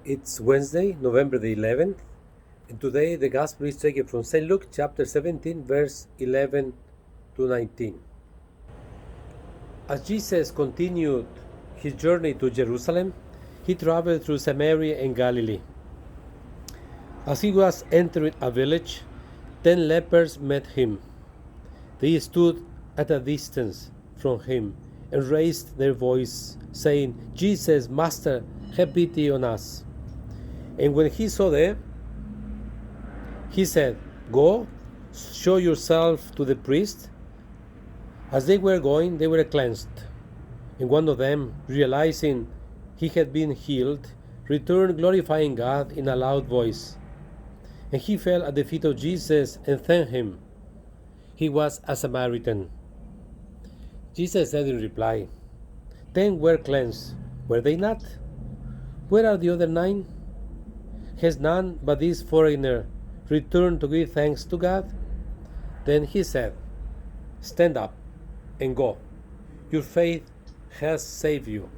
It's Wednesday, November the 11th, and today the Gospel is taken from St. Luke chapter 17, verse 11 to 19. As Jesus continued his journey to Jerusalem, he traveled through Samaria and Galilee. As he was entering a village, 10 lepers met him. They stood at a distance from him and raised their voice, saying, "Jesus, Master, have pity on us." And when he saw them, he said, "Go, show yourself to the priest." As they were going, they were cleansed. And one of them, realizing he had been healed, returned glorifying God in a loud voice. And he fell at the feet of Jesus and thanked him. He was a Samaritan. Jesus said in reply, 10 were cleansed, were they not? Where are the other 9? Has none but this foreigner returned to give thanks to God? Then he said, "Stand up and go. Your faith has saved you."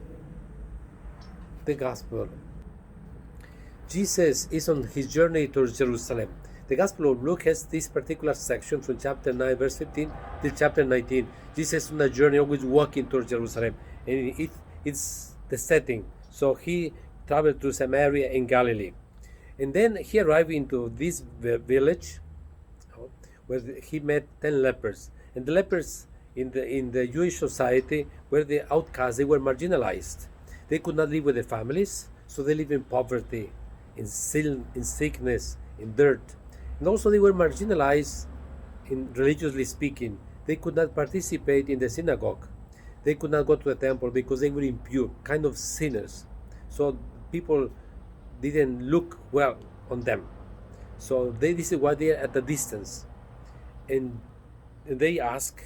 The Gospel. Jesus is on his journey towards Jerusalem. The Gospel of Luke has this particular section from chapter 9, verse 15 till chapter 19. Jesus is on a journey, always walking towards Jerusalem. And it's the setting. So he traveled through Samaria and Galilee. And then he arrived into this village where he met 10 lepers. And the lepers in the Jewish society were the outcasts. They were marginalized. They could not live with their families, so they lived in poverty, in sickness, in dirt. And also they were marginalized in religiously speaking. They could not participate in the synagogue. They could not go to the temple because they were impure, kind of sinners. So people didn't look well on them. So this is why they are at a distance. And they ask,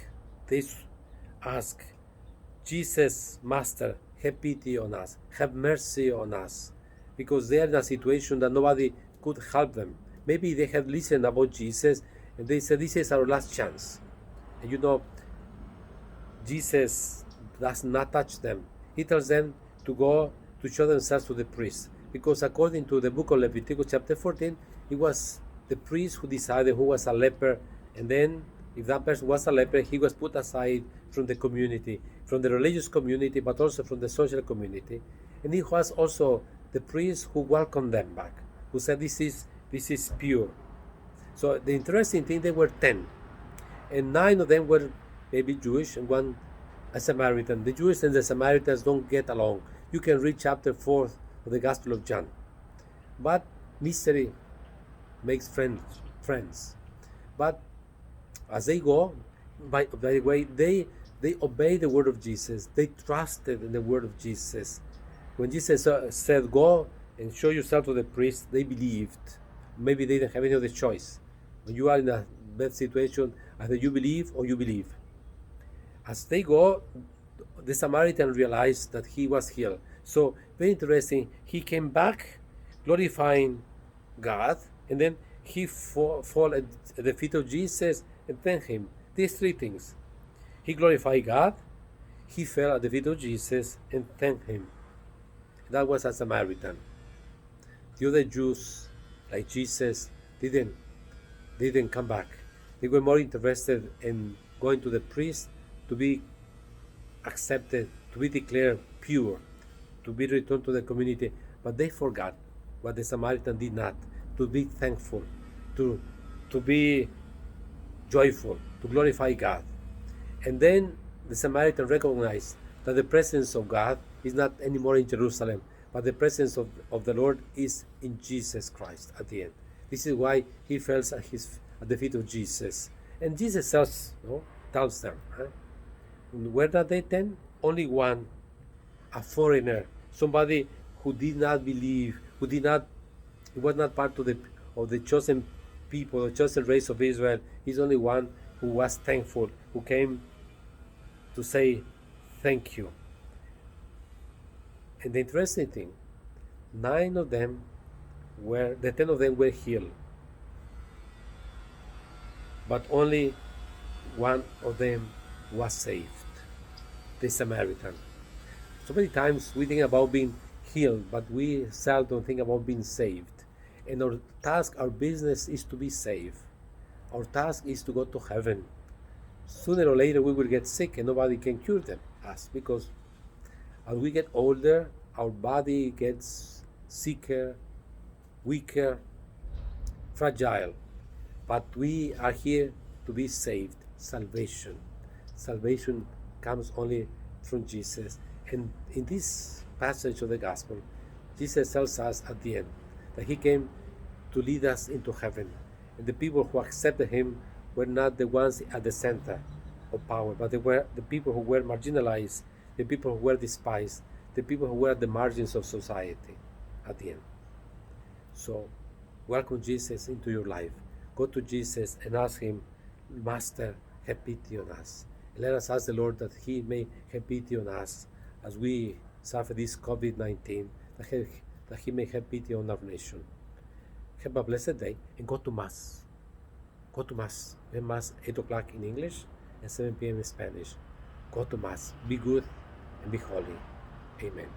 "Jesus, Master, have pity on us, have mercy on us," because they are in a situation that nobody could help them. Maybe they have listened about Jesus and they said, "This is our last chance." And Jesus does not touch them. He tells them to go to show themselves to the priest, because according to the book of Leviticus chapter 14, it was the priest who decided who was a leper, and then if that person was a leper, he was put aside from the community, from the religious community, but also from the social community. And it was also the priest who welcomed them back, who said, this is pure. So the interesting thing, there were 10, and 9 of them were maybe Jewish and 1 a Samaritan. The Jews and the Samaritans don't get along. You can read chapter 4 of the Gospel of John. But mystery makes friends. But as they go, by the way, they obey the word of Jesus. They trusted in the word of Jesus. When Jesus said, "Go and show yourself to the priest," they believed. Maybe they didn't have any other choice. When you are in a bad situation, either you believe or you believe. As they go, the Samaritan realized that he was healed. So, very interesting, he came back glorifying God, and then he fall at the feet of Jesus and thanked him. These 3 things. He glorified God, he fell at the feet of Jesus and thanked him. That was a Samaritan. The other Jews, like Jesus, didn't come back. They were more interested in going to the priest to be accepted, to be declared pure, to be returned to the community. But they forgot what the Samaritan did not, to be thankful, to be joyful, to glorify God. And then the Samaritan recognized that the presence of God is not anymore in Jerusalem, but the presence of the Lord is in Jesus Christ at the end. This is why he fell at the feet of Jesus. And Jesus tells them, were not they 10? Only 1, a foreigner, somebody who did not believe, he was not part of the chosen people, the chosen race of Israel. He's only one who was thankful, who came to say thank you. And the interesting thing, 10 of them were healed, but only 1 of them was saved, the Samaritan. So many times we think about being healed, but we seldom think about being saved. And our task, our business is to be saved. Our task is to go to heaven. Sooner or later we will get sick and nobody can cure us, because as we get older, our body gets sicker, weaker, fragile. But we are here to be saved. Salvation. Salvation comes only from Jesus. And in this passage of the gospel, Jesus tells us at the end that he came to lead us into heaven. And the people who accepted him were not the ones at the center of power, but they were the people who were marginalized, the people who were despised, the people who were at the margins of society at the end. So, welcome Jesus into your life. Go to Jesus and ask him, Master, have pity on us. And let us ask the Lord that he may have pity on us as we suffer this COVID-19, that he may have pity on our nation. Have a blessed day and go to Mass. Go to Mass. We have Mass 8 o'clock in English and 7 p.m. in Spanish. Go to Mass. Be good and be holy. Amen.